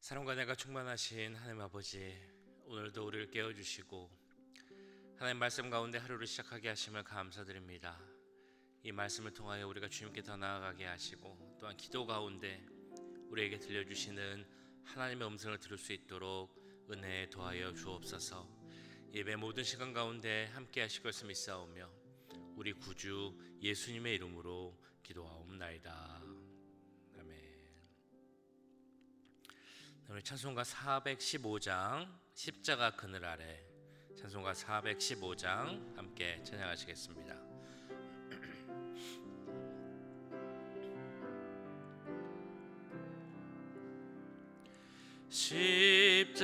사랑과 내가 충만하신 하나님 아버지, 오늘도 우리를 깨워주시고 하나님 말씀 가운데 하루를 시작하게 하심을 감사드립니다. 이 말씀을 통하여 우리가 주님께 더 나아가게 하시고, 또한 기도 가운데 우리에게 들려주시는 하나님의 음성을 들을 수 있도록 은혜에 도하여 주옵소서. 예배 모든 시간 가운데 함께 하실 것을 믿사오며 우리 구주 예수님의 이름으로 기도하옵나이다. 아멘. 오늘 찬송가 415장 십자가 그늘 아래, 찬송가 415장 함께 찬양하시겠습니다. 십자가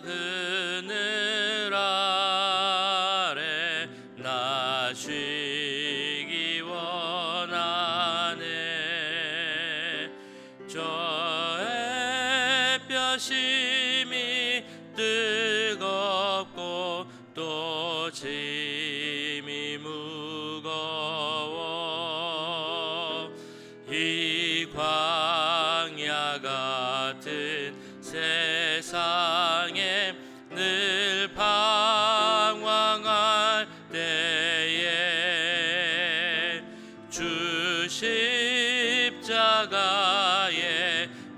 그늘 아래 나 쉬기 원하네. 저 햇볕이 뜨겁고 또 짐이 무거워 이 광야 같은 세상에 늘 방황할 때에 주 십자가의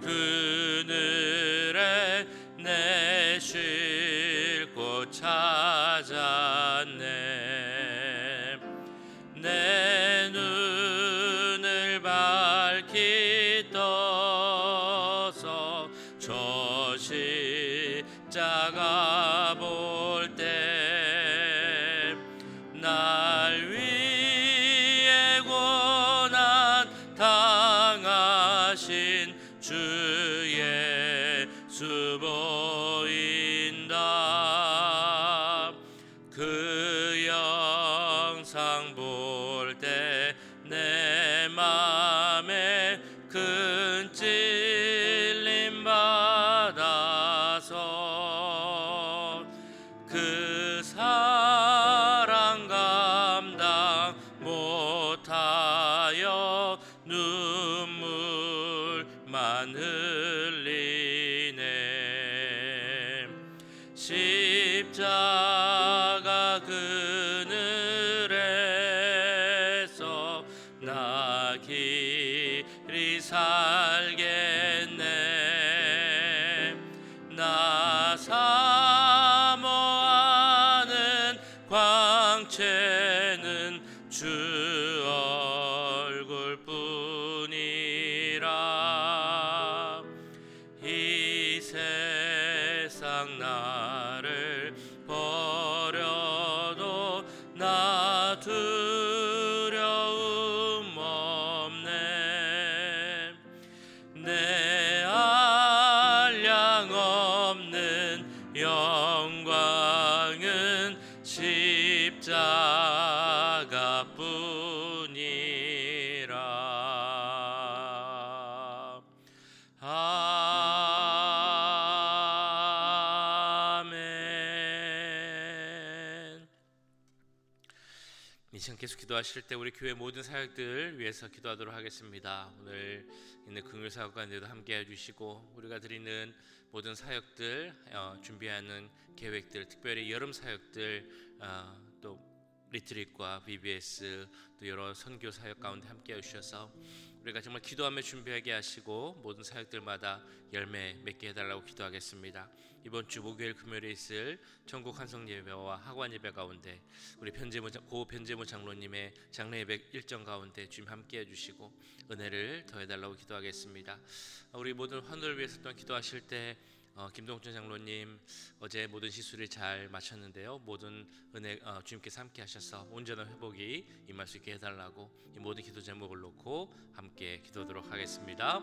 그늘에 내 쉴 곳 찾았네. 내 눈을 밝히 떠서 저 십자가 볼 때 날 위해 고난 당하신 주 예수 보인다. 그 영상 볼 때 내 맘에 큰 찔림 받아서 그 사랑 감당 못하여 눈물만 흘리네. 십자가 그늘에서 나 길이 살겠네. 나 사모하는 광채는 주 얼굴뿐이라. 이 세상 나를 버려도 나 두려움 없네. 내 한량 없는 영광은 십자가뿐이라. 아멘. 이 시간 계속 기도하실 때 우리 교회 모든 사역들 위해서 기도하도록 하겠습니다. 오늘 있는 긍휼 사역 가운데도 함께 해주시고, 우리가 드리는 모든 사역들, 준비하는 계획들, 특별히 여름 사역들, 또 리트릿과 VBS, 또 여러 선교 사역 가운데 함께 해주셔서 우리가 정말 기도하며 준비하게 하시고 모든 사역들마다 열매 맺게 해달라고 기도하겠습니다. 이번 주 목요일 금요일에 있을 전국 환송 예배와 학원 예배 가운데 우리 고 변재무 장로님의 장례 예배 일정 가운데 주님 함께 해주시고 은혜를 더해달라고 기도하겠습니다. 우리 모든 환우를 위해서 또한 기도하실 때 김동준 장로님 어제 모든 시술이 잘 마쳤는데요, 모든 은혜 주님께서 함께 하셔서 온전한 회복이 임할 수 있게 해달라고 이 모든 기도 제목을 놓고 함께 기도하도록 하겠습니다.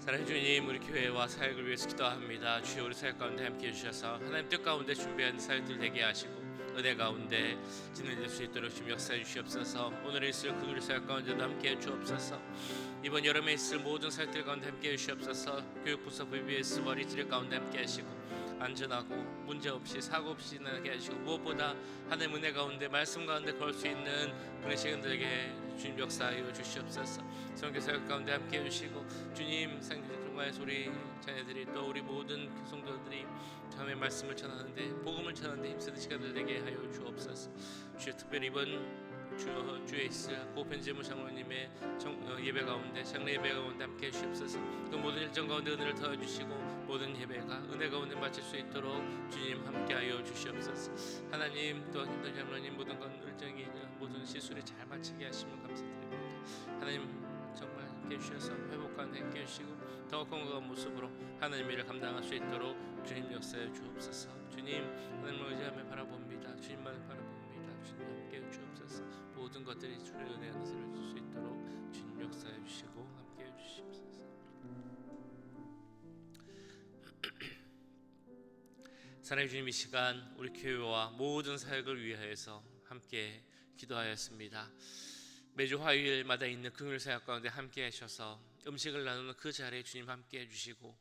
사랑해 주님, 우리 교회와 사역을 위해서 기도합니다. 주여, 우리 사역 가운데 함께 해주셔서 하나님 뜻 가운데 준비한 사역들 되게 하시고 은혜 가운데 진행될 수 있도록 주님 역사해 주시옵소서. 오늘 있을 긍휼 사역 가운데도 함께 해 주옵소서. 이번 여름에 있을 모든 사역들 가운데 함께 해 주시옵소서. 교육부서 VBS와 리트릿 가운데 함께 하시고 안전하고 문제 없이 사고 없이 지나게 하시고, 무엇보다 하나님 은혜 가운데 말씀 가운데 걸 수 있는 그런 시간들에게 주님 역사하여 주시옵소서. 선교 사역 가운데 함께 해주시고, 주님 정말 소리 자녀들이 또 우리 모든 성도들이 하나님의 말씀을 전하는데, 복음을 전하는데 힘쓰는 시간들 되게 하여 주옵소서. 주여, 특별히 이번 주에 있을 고편재무 장로님의 예배 가운데, 장례 예배 가운데 함께 해주시옵소서. 그 모든 일정 가운데 은혜를 더해 주시고, 모든 예배가 은혜 가운데 마칠 수 있도록 주님 함께하여 주시옵소서. 하나님, 또 힘든 장로님 모든 건 일정이 모든 시술이 잘 마치게 하시면 감사드립니다. 하나님 정말 함께 해주셔서 회복 가운데 함께 해주시고, 더 건강한 모습으로 하나님의 일을 감당할 수 있도록 주님 역사해 주옵소서. 주님, 하나님을 의지하며 바라봅니다. 주님만 바라봅니다. 주님 함께 주옵소서. 모든 것들이 주의 은혜 안에서 이루어질 수 있도록 주님 역사해 주시고 함께 해 주시옵소서. 사랑의 주님, 이 시간 우리 교회와 모든 사역을 위하여서 함께 기도하였습니다. 매주 화요일마다 있는 금요일 사역 가운데 함께 하셔서 음식을 나누는 그 자리에 주님 함께 해주시고,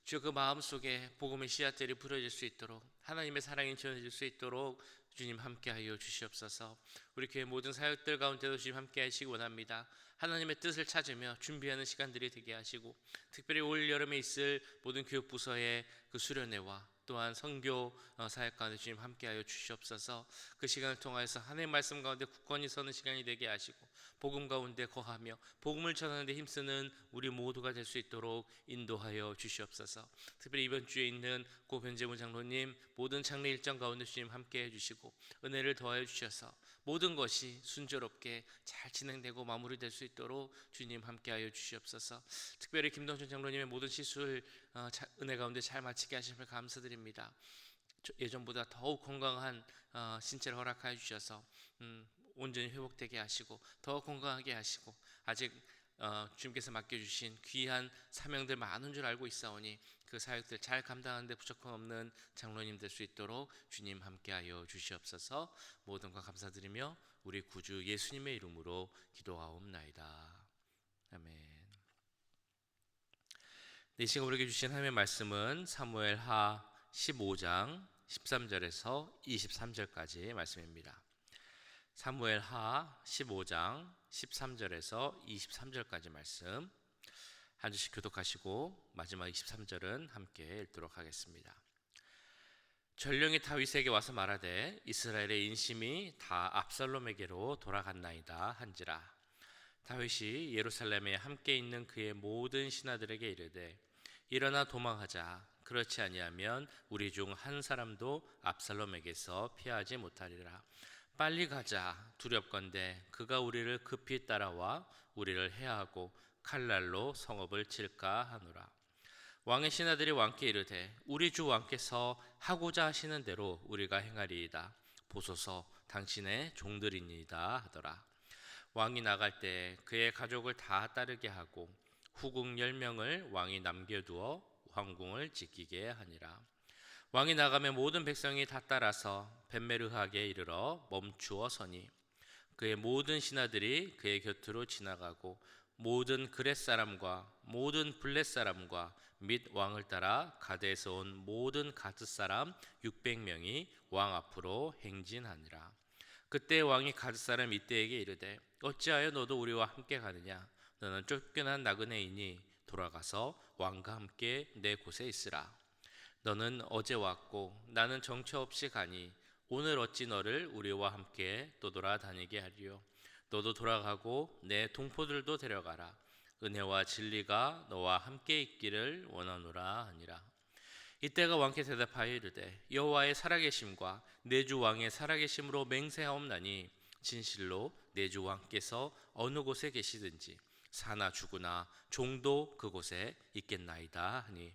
주여 그 마음속에 복음의 씨앗들이 부러질 수 있도록, 하나님의 사랑이 전해질 수 있도록 주님 함께하여 주시옵소서. 우리 교회 모든 사역들 가운데도 주님 함께하시기 원합니다. 하나님의 뜻을 찾으며 준비하는 시간들이 되게 하시고, 특별히 올 여름에 있을 모든 교육 부서의 그 수련회와 또한 선교 사역 가운데 주님 함께하여 주시옵소서. 그 시간을 통하여서 하나님의 말씀 가운데 굳건히 서는 시간이 되게 하시고, 복음 가운데 거하며 복음을 전하는 데 힘쓰는 우리 모두가 될 수 있도록 인도하여 주시옵소서. 특별히 이번 주에 있는 고변재무 장로님 모든 장례 일정 가운데 주님 함께해 주시고, 은혜를 더하여 주셔서 모든 것이 순조롭게 잘 진행되고 마무리될 수 있도록 주님 함께하여 주시옵소서. 특별히 김동준 장로님의 모든 시술 은혜 가운데 잘 마치게 하심을 감사드립니다. 예전보다 더욱 건강한 신체를 허락하여 주셔서 온전히 회복되게 하시고, 더 건강하게 하시고, 아직 주님께서 맡겨주신 귀한 사명들 많은 줄 알고 있사오니 그 사역들 잘 감당하는 데 부족함 없는 장로님 될 수 있도록 주님 함께하여 주시옵소서. 모든 것 감사드리며 우리 구주 예수님의 이름으로 기도하옵나이다. 아멘. 이 시간 우리에게 주신 하나님의 말씀은 사무엘하 15장 13절에서 23절까지 말씀입니다. 사무엘하 15장 13절에서 23절까지 말씀 한 주씩 교독하시고 마지막 23절은 함께 읽도록 하겠습니다. 전령이 다윗에게 와서 말하되 이스라엘의 인심이 다 압살롬에게로 돌아갔나이다 한지라. 다윗이 예루살렘에 함께 있는 그의 모든 신하들에게 이르되 일어나 도망하자. 그렇지 아니하면 우리 중 한 사람도 압살롬에게서 피하지 못하리라. 빨리 가자. 두렵건대 그가 우리를 급히 따라와 우리를 해하고 칼날로 성읍을 칠까 하노라. 왕의 신하들이 왕께 이르되 우리 주 왕께서 하고자 하시는 대로 우리가 행하리이다. 보소서 당신의 종들이니이다 하더라. 왕이 나갈 때 그의 가족을 다 따르게 하고 후궁 10명을 왕이 남겨두어 황궁을 지키게 하니라. 왕이 나가면 모든 백성이 다 따라서 벳메르하게 이르러 멈추어 서니 그의 모든 신하들이 그의 곁으로 지나가고 모든 그렛 사람과 모든 블렛 사람과 및 왕을 따라 가드에서 온 모든 가드 사람 600명이 왕 앞으로 행진하니라. 그때 왕이 가드 사람 이때에게 이르되 어찌하여 너도 우리와 함께 가느냐? 너는 쫓겨난 나그네이니 돌아가서 왕과 함께 내 곳에 있으라. 너는 어제 왔고 나는 정처 없이 가니 오늘 어찌 너를 우리와 함께 떠돌아다니게 하리요? 너도 돌아가고 내 동포들도 데려가라. 은혜와 진리가 너와 함께 있기를 원하노라 하니라. 이때가 왕께 대답하여 이르되 여호와의 살아계심과 내 주 왕의 살아계심으로 맹세하옵나니 진실로 내 주 왕께서 어느 곳에 계시든지 사나 죽으나 종도 그곳에 있겠나이다 하니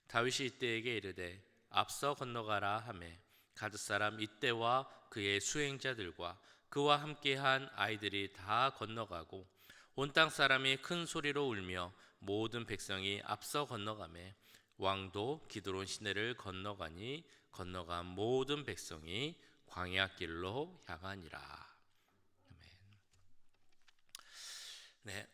다윗이 이때에게 이르되 앞서 건너가라 하매 가드 사람 이때와 그의 수행자들과 그와 함께한 아이들이 다 건너가고 온 땅 사람이 큰 소리로 울며 모든 백성이 앞서 건너가매 왕도 기드론 시내를 건너가니 건너간 모든 백성이 광야 길로 향하니라. 아멘. 네,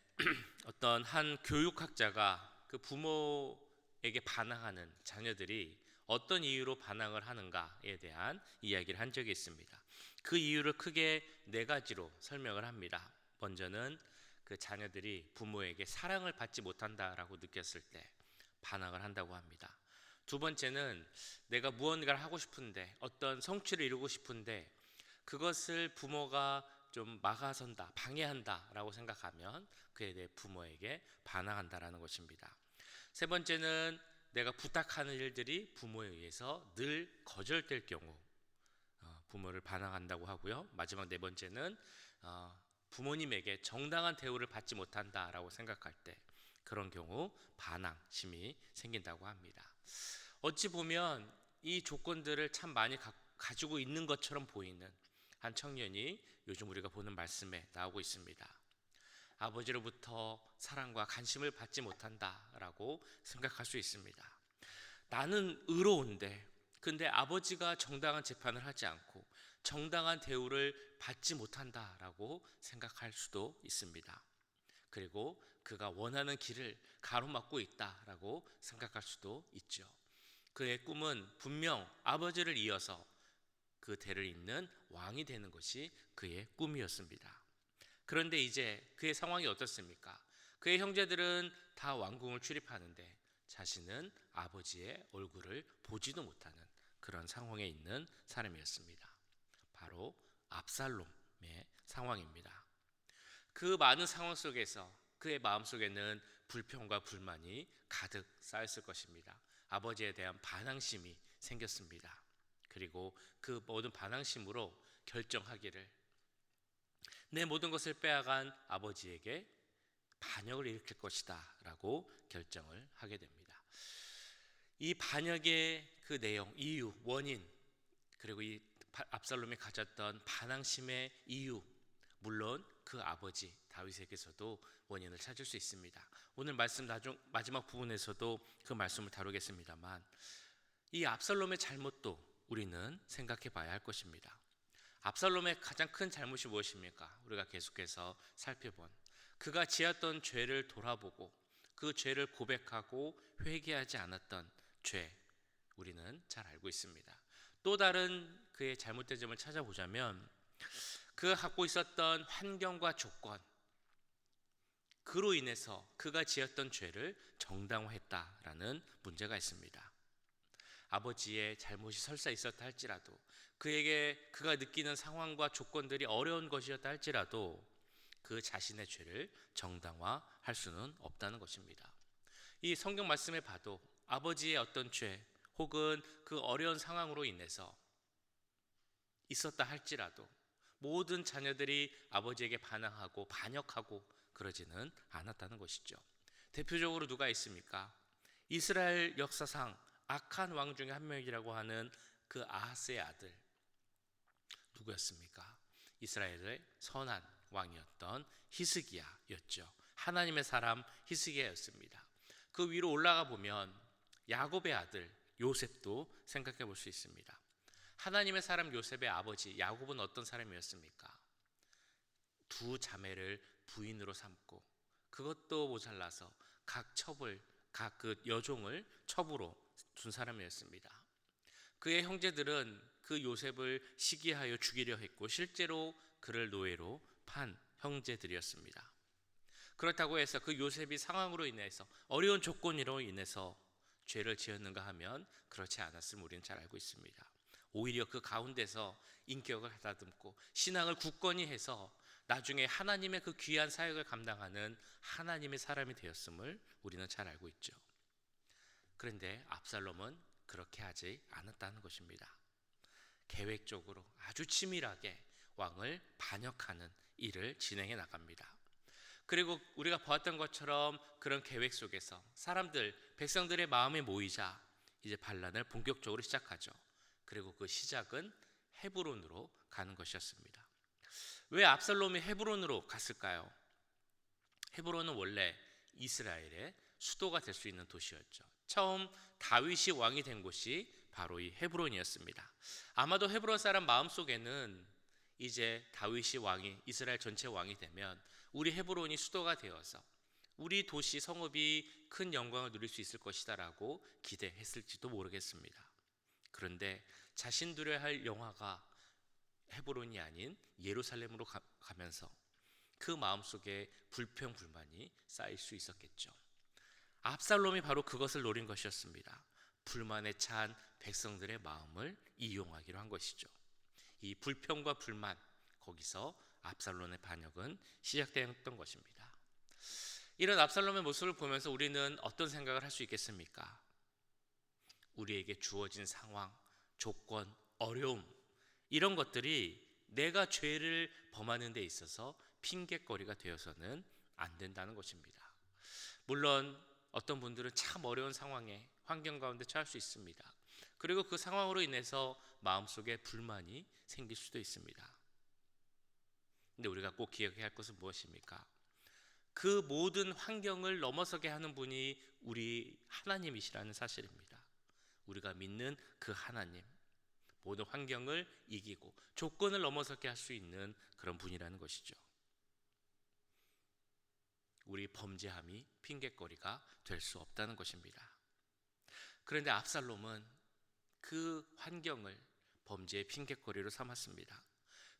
어떤 한 교육학자가 그 부모에게 반항하는 자녀들이 어떤 이유로 반항을 하는가에 대한 이야기를 한 적이 있습니다. 그 이유를 크게 네 가지로 설명을 합니다. 먼저는 그 자녀들이 부모에게 사랑을 받지 못한다라고 느꼈을 때 반항을 한다고 합니다. 두 번째는 내가 무언가를 하고 싶은데, 어떤 성취를 이루고 싶은데 그것을 부모가 좀 막아선다, 방해한다라고 생각하면 그에 대해 부모에게 반항한다라는 것입니다. 세 번째는 내가 부탁하는 일들이 부모에 의해서 늘 거절될 경우 부모를 반항한다고 하고요. 마지막 네 번째는 부모님에게 정당한 대우를 받지 못한다라고 생각할 때 그런 경우 반항심이 생긴다고 합니다. 어찌 보면 이 조건들을 참 많이 가지고 있는 것처럼 보이는 한 청년이 요즘 우리가 보는 말씀에 나오고 있습니다. 아버지로부터 사랑과 관심을 받지 못한다라고 생각할 수 있습니다. 나는 의로운데 근데 아버지가 정당한 재판을 하지 않고 정당한 대우를 받지 못한다라고 생각할 수도 있습니다. 그리고 그가 원하는 길을 가로막고 있다라고 생각할 수도 있죠. 그의 꿈은 분명 아버지를 이어서 그 대를 잇는 왕이 되는 것이 그의 꿈이었습니다. 그런데 이제 그의 상황이 어떻습니까? 그의 형제들은 다 왕궁을 출입하는데 자신은 아버지의 얼굴을 보지도 못하는 그런 상황에 있는 사람이었습니다. 바로 압살롬의 상황입니다. 그 많은 상황 속에서 그의 마음속에는 불평과 불만이 가득 쌓였을 것입니다. 아버지에 대한 반항심이 생겼습니다. 그리고 그 모든 반항심으로 결정하기를 내 모든 것을 빼앗간 아버지에게 반역을 일으킬 것이다 라고 결정을 하게 됩니다. 이 반역의 그 내용, 이유, 원인, 그리고 이 압살롬이 가졌던 반항심의 이유, 물론 그 아버지 다윗에게서도 원인을 찾을 수 있습니다. 오늘 말씀 마지막 부분에서도 그 말씀을 다루겠습니다만 이 압살롬의 잘못도 우리는 생각해 봐야 할 것입니다. 압살롬의 가장 큰 잘못이 무엇입니까? 우리가 계속해서 살펴본 그가 지었던 죄를 돌아보고 그 죄를 고백하고 회개하지 않았던 죄, 우리는 잘 알고 있습니다. 또 다른 그의 잘못된 점을 찾아보자면 그가 갖고 있었던 환경과 조건, 그로 인해서 그가 지었던 죄를 정당화했다라는 문제가 있습니다. 아버지의 잘못이 설사 있었다 할지라도 그에게 그가 느끼는 상황과 조건들이 어려운 것이었다 할지라도 그 자신의 죄를 정당화할 수는 없다는 것입니다. 이 성경 말씀에 봐도 아버지의 어떤 죄 혹은 그 어려운 상황으로 인해서 있었다 할지라도 모든 자녀들이 아버지에게 반항하고 반역하고 그러지는 않았다는 것이죠. 대표적으로 누가 있습니까? 이스라엘 역사상 악한 왕 중에 한 명이라고 하는 그 아하스의 아들 누구였습니까? 이스라엘의 선한 왕이었던 히스기야였죠. 하나님의 사람 히스기야였습니다. 그 위로 올라가 보면 야곱의 아들 요셉도 생각해 볼 수 있습니다. 하나님의 사람 요셉의 아버지 야곱은 어떤 사람이었습니까? 두 자매를 부인으로 삼고 그것도 모자라서 각 그 여종을 첩으로 둔 사람이었습니다. 그의 형제들은 그 요셉을 시기하여 죽이려 했고 실제로 그를 노예로 판 형제들이었습니다. 그렇다고 해서 그 요셉이 상황으로 인해서 어려운 조건으로 인해서 죄를 지었는가 하면 그렇지 않았음을 우리는 잘 알고 있습니다. 오히려 그 가운데서 인격을 다듬고 신앙을 굳건히 해서 나중에 하나님의 그 귀한 사역을 감당하는 하나님의 사람이 되었음을 우리는 잘 알고 있죠. 그런데 압살롬은 그렇게 하지 않았다는 것입니다. 계획적으로 아주 치밀하게 왕을 반역하는 일을 진행해 나갑니다. 그리고 우리가 보았던 것처럼 그런 계획 속에서 백성들의 마음에 모이자 이제 반란을 본격적으로 시작하죠. 그리고 그 시작은 헤브론으로 가는 것이었습니다. 왜 압살롬이 헤브론으로 갔을까요? 헤브론은 원래 이스라엘의 수도가 될 수 있는 도시였죠. 처음 다윗이 왕이 된 곳이 바로 이 헤브론이었습니다. 아마도 헤브론 사람 마음속에는 이제 다윗이 왕이 이스라엘 전체 왕이 되면 우리 헤브론이 수도가 되어서 우리 도시 성읍이 큰 영광을 누릴 수 있을 것이다라고 기대했을지도 모르겠습니다. 그런데 자신들의 할 영화가 헤브론이 아닌 예루살렘으로 가면서 그 마음속에 불평 불만이 쌓일 수 있었겠죠. 압살롬이 바로 그것을 노린 것이었습니다. 불만에 찬 백성들의 마음을 이용하기로 한 것이죠. 이 불평과 불만, 거기서 압살롬의 반역은 시작되었던 것입니다. 이런 압살롬의 모습을 보면서 우리는 어떤 생각을 할 수 있겠습니까? 우리에게 주어진 상황, 조건, 어려움, 이런 것들이 내가 죄를 범하는 데 있어서 핑계거리가 되어서는 안 된다는 것입니다. 물론 어떤 분들은 참 어려운 상황에, 환경 가운데 처할 수 있습니다. 그리고 그 상황으로 인해서 마음속에 불만이 생길 수도 있습니다. 근데 우리가 꼭 기억해야 할 것은 무엇입니까? 그 모든 환경을 넘어서게 하는 분이 우리 하나님이시라는 사실입니다. 우리가 믿는 그 하나님, 모든 환경을 이기고 조건을 넘어서게 할 수 있는 그런 분이라는 것이죠. 우리 범죄함이 핑계거리가 될 수 없다는 것입니다. 그런데 압살롬은 그 환경을 범죄의 핑계거리로 삼았습니다.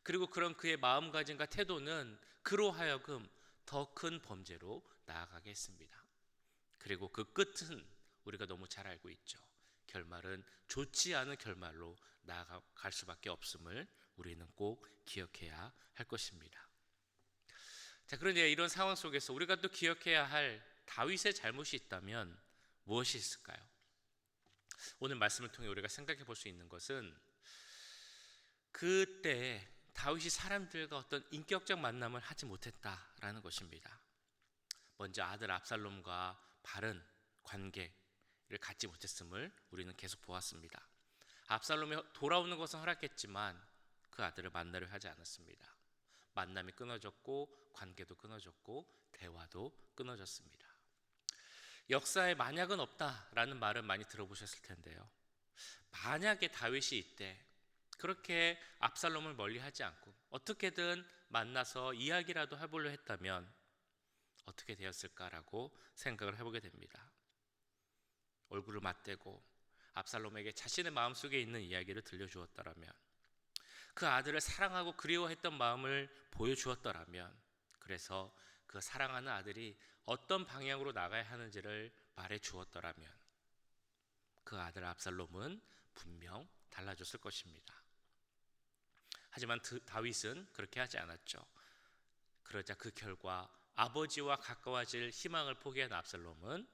그리고 그런 그의 마음가짐과 태도는 그로 하여금 더 큰 범죄로 나아가게 했습니다. 그리고 그 끝은 우리가 너무 잘 알고 있죠. 결말은 좋지 않은 결말로 나아갈 수밖에 없음을 우리는 꼭 기억해야 할 것입니다. 자, 그런데 이런 상황 속에서 우리가 또 기억해야 할 다윗의 잘못이 있다면 무엇이 있을까요? 오늘 말씀을 통해 우리가 생각해 볼 수 있는 것은 그때 다윗이 사람들과 어떤 인격적 만남을 하지 못했다라는 것입니다. 먼저 아들 압살롬과 바른 관계를 갖지 못했음을 우리는 계속 보았습니다. 압살롬이 돌아오는 것은 허락했지만 그 아들을 만나려 하지 않았습니다. 만남이 끊어졌고 관계도 끊어졌고 대화도 끊어졌습니다. 역사에 만약은 없다라는 말은 많이 들어보셨을 텐데요. 만약에 다윗이 이때 그렇게 압살롬을 멀리하지 않고 어떻게든 만나서 이야기라도 해보려 했다면 어떻게 되었을까라고 생각을 해보게 됩니다. 얼굴을 맞대고 압살롬에게 자신의 마음속에 있는 이야기를 들려주었더라면, 그 아들을 사랑하고 그리워했던 마음을 보여주었더라면, 그래서 그 사랑하는 아들이 어떤 방향으로 나가야 하는지를 말해주었더라면 그 아들 압살롬은 분명 달라졌을 것입니다. 하지만 다윗은 그렇게 하지 않았죠. 그러자 그 결과 아버지와 가까워질 희망을 포기한 압살롬은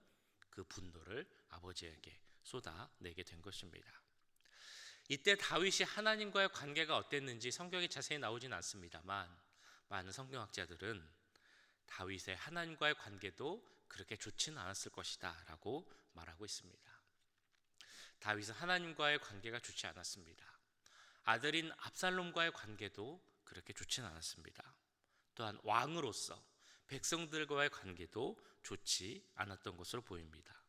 그 분노를 아버지에게 쏟아내게 된 것입니다. 이때 다윗이 하나님과의 관계가 어땠는지 성경에 자세히 나오진 않습니다만 많은 성경학자들은 다윗의 하나님과의 관계도 그렇게 좋지는 않았을 것이다 라고 말하고 있습니다. 다윗은 하나님과의 관계가 좋지 않았습니다. 아들인 압살롬과의 관계도 그렇게 좋지는 않았습니다. 또한 왕으로서 백성들과의 관계도 좋지 않았던 것으로 보입니다.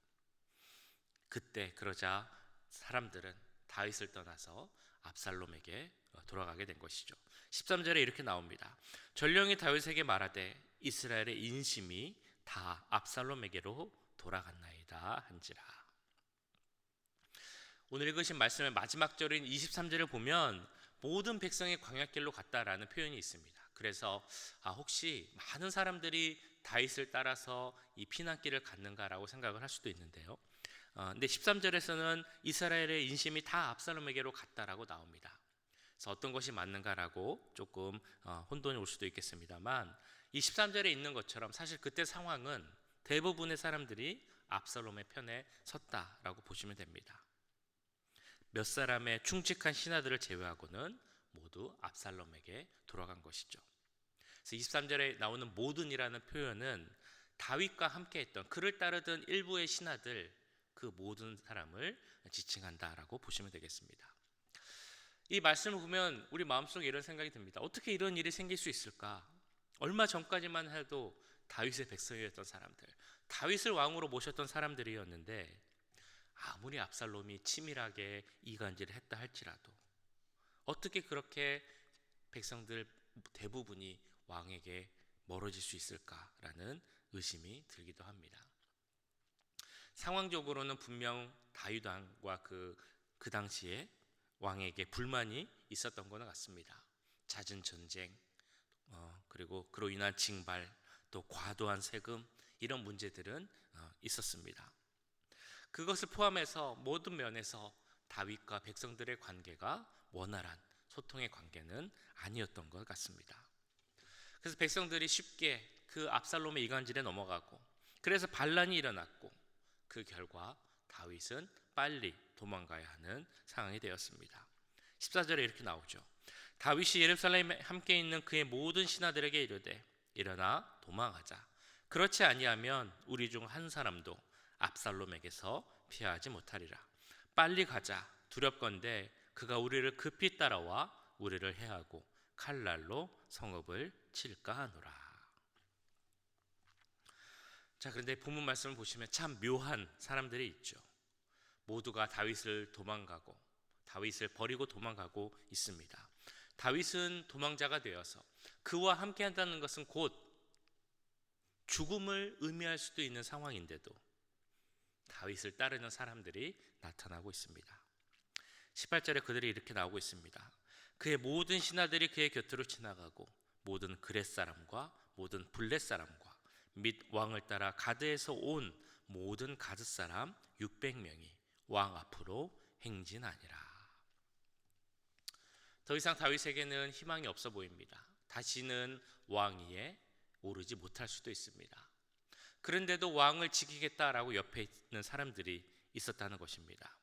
그때 그러자 사람들은 다윗을 떠나서 압살롬에게 돌아가게 된 것이죠. 13절에 이렇게 나옵니다. 전령이 다윗에게 말하되 이스라엘의 인심이 다 압살롬에게로 돌아갔나이다 한지라. 오늘 읽으신 말씀의 마지막 절인 23절을 보면 모든 백성이 광야길로 갔다라는 표현이 있습니다. 그래서 혹시 많은 사람들이 다윗을 따라서 이 피난길을 갔는가라고 생각을 할 수도 있는데요. 근데 13절에서는 이스라엘의 인심이 다 압살롬에게로 갔다라고 나옵니다. 그래서 어떤 것이 맞는가라고 조금 혼돈이 올 수도 있겠습니다만, 이 13절에 있는 것처럼 사실 그때 상황은 대부분의 사람들이 압살롬의 편에 섰다라고 보시면 됩니다. 몇 사람의 충직한 신하들을 제외하고는 모두 압살롬에게 돌아간 것이죠. 그래서 23절에 나오는 모든이라는 표현은 다윗과 함께했던, 그를 따르던 일부의 신하들, 그 모든 사람을 지칭한다라고 보시면 되겠습니다. 이 말씀을 보면 우리 마음속에 이런 생각이 듭니다. 어떻게 이런 일이 생길 수 있을까? 얼마 전까지만 해도 다윗의 백성이었던 사람들, 다윗을 왕으로 모셨던 사람들이었는데 아무리 압살롬이 치밀하게 이간질을 했다 할지라도 어떻게 그렇게 백성들 대부분이 왕에게 멀어질 수 있을까라는 의심이 들기도 합니다. 상황적으로는 분명 다윗 왕과 그 그 당시에 왕에게 불만이 있었던 것과 같습니다. 잦은 전쟁, 그리고 그로 인한 징발, 또 과도한 세금, 이런 문제들은 있었습니다. 그것을 포함해서 모든 면에서 다윗과 백성들의 관계가 원활한 소통의 관계는 아니었던 것 같습니다. 그래서 백성들이 쉽게 그 압살롬의 이간질에 넘어가고, 그래서 반란이 일어났고, 그 결과 다윗은 빨리 도망가야 하는 상황이 되었습니다. 14절에 이렇게 나오죠. 다윗이 예루살렘에 함께 있는 그의 모든 신하들에게 이르되 일어나 도망하자. 그렇지 아니하면 우리 중 한 사람도 압살롬에게서 피하지 못하리라. 빨리 가자. 두렵건대 그가 우리를 급히 따라와 우리를 해하고 칼날로 성읍을 칠까 하노라. 자, 그런데 본문 말씀을 보시면 참 묘한 사람들이 있죠. 모두가 다윗을 버리고 도망가고 있습니다. 다윗은 도망자가 되어서 그와 함께 한다는 것은 곧 죽음을 의미할 수도 있는 상황인데도 다윗을 따르는 사람들이 나타나고 있습니다. 18절에 그들이 이렇게 나오고 있습니다. 그의 모든 신하들이 그의 곁으로 지나가고 모든 그렛 사람과 모든 블렛 사람과 및 왕을 따라 가드에서 온 모든 가드 사람 600명이 왕 앞으로 행진하니라. 더 이상 다윗에게는 희망이 없어 보입니다. 다시는 왕 위에 오르지 못할 수도 있습니다. 그런데도 왕을 지키겠다라고 옆에 있는 사람들이 있었다는 것입니다.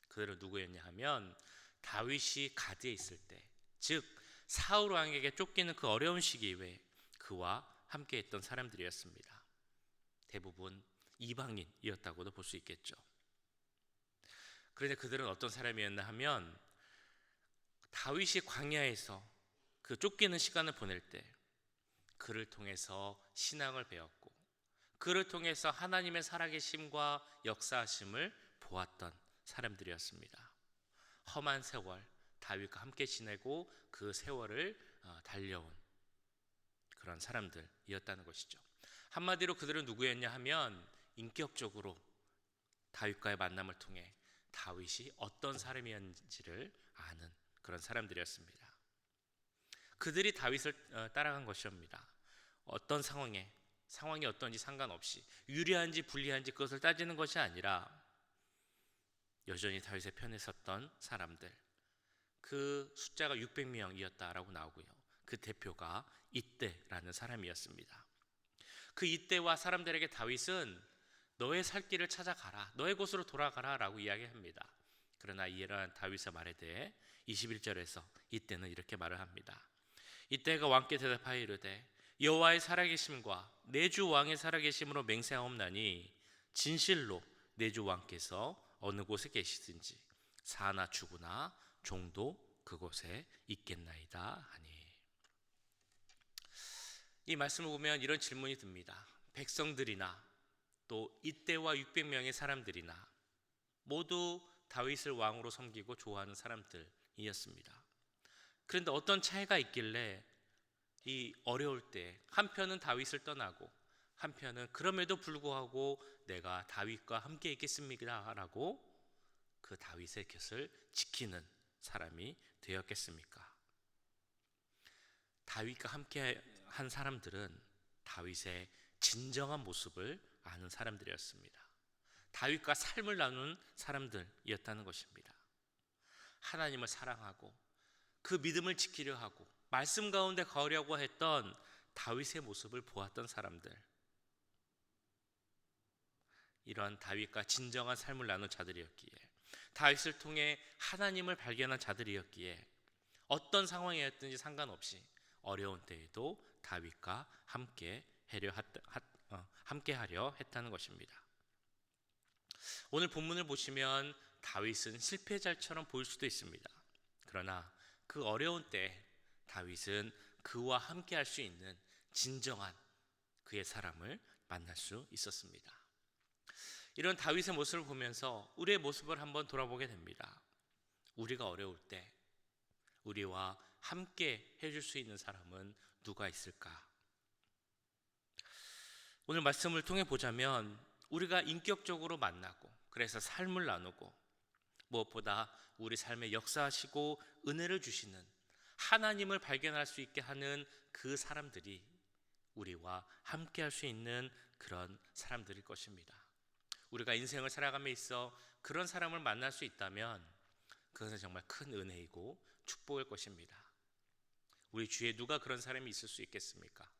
그들은 누구였냐 하면 다윗이 가드에 있을 때, 즉 사울 왕에게 쫓기는 그 어려운 시기에 그와 함께 했던 사람들이었습니다. 대부분 이방인이었다고도 볼 수 있겠죠. 그런데 그들은 어떤 사람이었나 하면 다윗이 광야에서 그 쫓기는 시간을 보낼 때 그를 통해서 신앙을 배웠고, 그를 통해서 하나님의 살아계심과 역사하심을 보았던 사람들이었습니다. 험한 세월 다윗과 함께 지내고 그 세월을 달려온 그런 사람들이었다는 것이죠. 한마디로 그들은 누구였냐 하면 인격적으로 다윗과의 만남을 통해 다윗이 어떤 사람이었는지를 아는 그런 사람들이었습니다. 그들이 다윗을 따라간 것이옵니다. 어떤 상황이 어떤지 상관없이 유리한지 불리한지 그것을 따지는 것이 아니라 여전히 다윗의 편에 섰던 사람들, 그 숫자가 600명이었다라고 나오고요. 그 대표가 이때라는 사람이었습니다. 그 이때와 사람들에게 다윗은 너의 살 길을 찾아가라, 너의 곳으로 돌아가라 라고 이야기합니다. 그러나 이러한 다윗의 말에 대해 21절에서 이때는 이렇게 말을 합니다. 이때가 왕께 대답하여 이르되 여호와의 살아계심과 내 주 왕의 살아계심으로 맹세하옵나니 진실로 내 주 왕께서 어느 곳에 계시든지 사나 죽으나 종도 그곳에 있겠나이다 하니. 이 말씀을 보면 이런 질문이 듭니다. 백성들이나 또 이때와 600명의 사람들이나 모두 다윗을 왕으로 섬기고 좋아하는 사람들이었습니다. 그런데 어떤 차이가 있길래 이 어려울 때 한편은 다윗을 떠나고 한편은 그럼에도 불구하고 내가 다윗과 함께 있겠습니다 라고 그 다윗의 곁을 지키는 사람이 되었겠습니까? 다윗과 함께 한 사람들은 다윗의 진정한 모습을 아는 사람들이었습니다. 다윗과 삶을 나눈 사람들이었다는 것입니다. 하나님을 사랑하고 그 믿음을 지키려 하고 말씀 가운데 거하려고 했던 다윗의 모습을 보았던 사람들, 이러한 다윗과 진정한 삶을 나눈 자들이었기에, 다윗을 통해 하나님을 발견한 자들이었기에 어떤 상황이었든지 상관없이 어려운 때에도 다윗과 함께 하려 했다는 것입니다. 오늘 본문을 보시면 다윗은 실패자처럼 보일 수도 있습니다. 그러나 그 어려운 때 다윗은 그와 함께 할 수 있는 진정한 그의 사람을 만날 수 있었습니다. 이런 다윗의 모습을 보면서 우리의 모습을 한번 돌아보게 됩니다. 우리가 어려울 때 우리와 함께 해줄 수 있는 사람은 누가 있을까? 오늘 말씀을 통해 보자면 우리가 인격적으로 만나고 그래서 삶을 나누고 무엇보다 우리 삶에 역사하시고 은혜를 주시는 하나님을 발견할 수 있게 하는 그 사람들이 우리와 함께 할 수 있는 그런 사람들일 것입니다. 우리가 인생을 살아감에 있어 그런 사람을 만날 수 있다면 그것은 정말 큰 은혜이고 축복일 것입니다. 우리 주위에 누가 그런 사람이 있을 수 있겠습니까?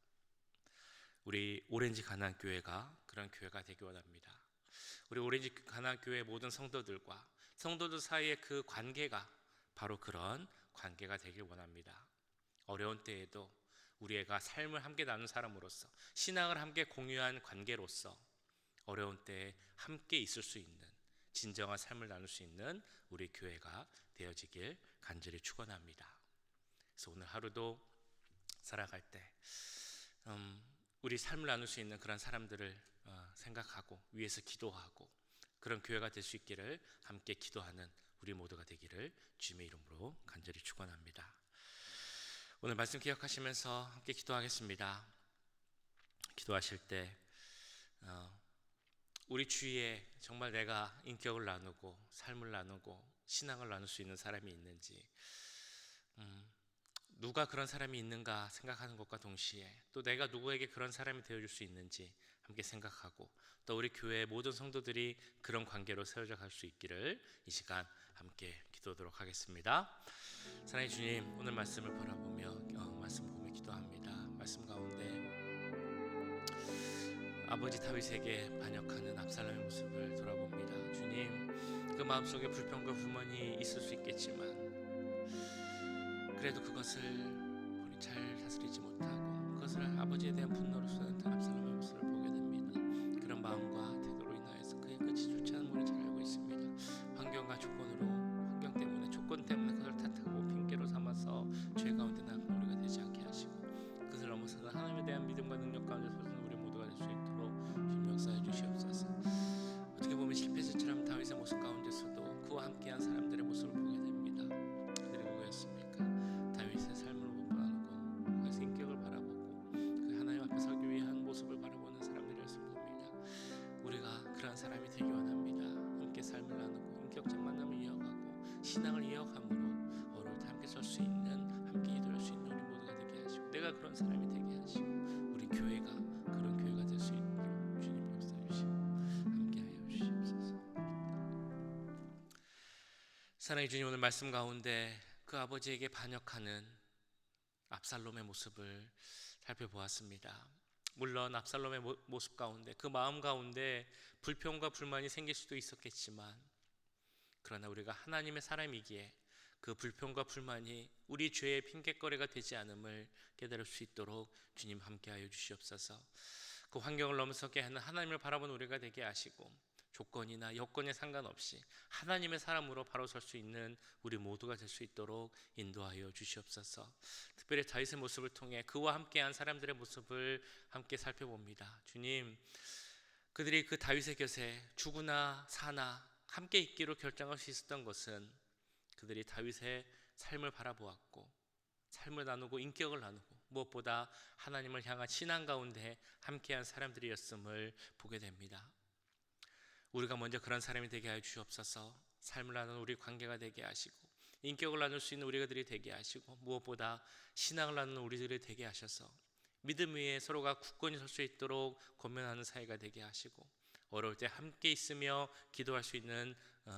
우리 오렌지 가나안교회가 그런 교회가 되기 원합니다. 우리 오렌지 가나안교회 모든 성도들과 성도들 사이의 그 관계가 바로 그런 관계가 되길 원합니다. 어려운 때에도 우리가 삶을 함께 나눈 사람으로서, 신앙을 함께 공유한 관계로서 어려운 때에 함께 있을 수 있는, 진정한 삶을 나눌 수 있는 우리 교회가 되어지길 간절히 축원합니다. 그래서 오늘 하루도 살아갈 때 우리 삶을 나눌 수 있는 그런 사람들을 생각하고 위해서 기도하고 그런 교회가 될 수 있기를 함께 기도하는 우리 모두가 되기를 주님의 이름으로 간절히 축원합니다. 오늘 말씀 기억하시면서 함께 기도하겠습니다. 기도하실 때 우리 주위에 정말 내가 인격을 나누고 삶을 나누고 신앙을 나눌 수 있는 사람이 있는지, 누가 그런 사람이 있는가 생각하는 것과 동시에 또 내가 누구에게 그런 사람이 되어줄 수 있는지 함께 생각하고, 또 우리 교회의 모든 성도들이 그런 관계로 세워져 갈 수 있기를 이 시간 함께 기도하도록 하겠습니다. 사랑의 주님, 오늘 말씀을 바라보며 말씀 보며 기도합니다. 말씀 가운데 아버지 다윗에게 반역하는 압살롬의 모습을 돌아봅니다. 주님, 그 마음속에 불평과 불만이 있을 수 있겠지만 그래도 그것을 본인이 잘 다스리지 못하고 그것을 아버지에 대한 분노로 쏟아낸 압살롬의 모습을 보게 됩니다. 그런 마음과 태도로 인하여서 그의 끝이 좋지 않은 우리 잘 알고 있습니다. 환경과 조건 때문에 그걸 탓하고 핑계로 삼아서 죄 가운데 나가는 우리가 되지 않게 하시고, 그것을 넘어서는 하나님에 대한 믿음과 능력 가운데 서는 우리 모두가 될 수 있도록 주님 역사해 주시옵소서. 어떻게 보면 실패자처럼 다윗의 모습 가운데서도 그와 함께한 사람들의 모습을 보게 됩니다. 그들이 누구였습니까? 다윗의 삶을 못 바라보고 그의 인격을 바라보고 그 하나님 앞에 서기 위한 모습을 바라보는 사람들이었습니다. 우리가 그러한 사람이 되기 원합니다. 함께 삶을 나누고 인격적 만남을 이어가고 신앙을 이어감으로 어려울 때 함께 설 수 있는, 함께 기도할 수 있는 우리 모두가 되게 하시고, 내가 그런 사람이 되게 하시고 우리 교회가 그런 교회가 될 수 있도록 주님 역사해 주시고 함께하여 주시옵소서. 사랑의 주님, 오늘 말씀 가운데 그 아버지에게 반역하는 압살롬의 모습을 살펴보았습니다. 물론 압살롬의 모습 가운데, 그 마음 가운데 불평과 불만이 생길 수도 있었겠지만, 그러나 우리가 하나님의 사람이기에 그 불평과 불만이 우리 죄의 핑곗거리가 되지 않음을 깨달을 수 있도록 주님 함께하여 주시옵소서. 그 환경을 넘어서게 하는 하나님을 바라보는 우리가 되게 하시고, 조건이나 여건에 상관없이 하나님의 사람으로 바로 설 수 있는 우리 모두가 될 수 있도록 인도하여 주시옵소서. 특별히 다윗의 모습을 통해 그와 함께한 사람들의 모습을 함께 살펴봅니다. 주님, 그들이 그 다윗의 곁에 죽으나 사나 함께 있기로 결정할 수 있었던 것은 그들이 다윗의 삶을 바라보았고 삶을 나누고 인격을 나누고 무엇보다 하나님을 향한 신앙 가운데 함께한 사람들이었음을 보게 됩니다. 우리가 먼저 그런 사람이 되게 하여 주옵소서. 삶을 나누는 우리 관계가 되게 하시고 인격을 나눌 수 있는 우리들이 되게 하시고 무엇보다 신앙을 나누는 우리들이 되게 하셔서 믿음 위에 서로가 굳건히 설 수 있도록 권면하는 사이가 되게 하시고 어려울 때 함께 있으며 기도할 수 있는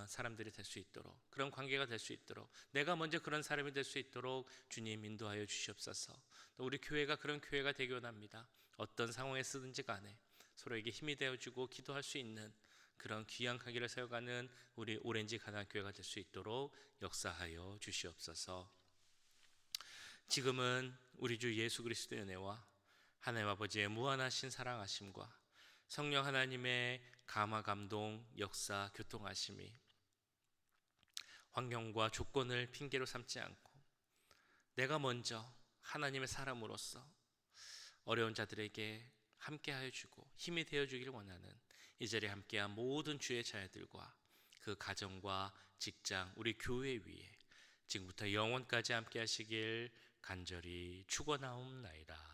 사람들이 될 수 있도록, 그런 관계가 될 수 있도록, 내가 먼저 그런 사람이 될 수 있도록 주님 인도하여 주시옵소서. 또 우리 교회가 그런 교회가 되기 원합니다. 어떤 상황에 쓰든지 간에 서로에게 힘이 되어주고 기도할 수 있는 그런 귀한 가기를 세워가는 우리 오렌지 가나안교회가 될 수 있도록 역사하여 주시옵소서. 지금은 우리 주 예수 그리스도의 은혜와 하나님 아버지의 무한하신 사랑하심과 성령 하나님의 감화 감동 역사 교통하심이 환경과 조건을 핑계로 삼지 않고 내가 먼저 하나님의 사람으로서 어려운 자들에게 함께하여 주고 힘이 되어 주기를 원하는 이 자리에 함께한 모든 주의 자녀들과 그 가정과 직장, 우리 교회 위에 지금부터 영원까지 함께 하시길 간절히 축원하옵나이다.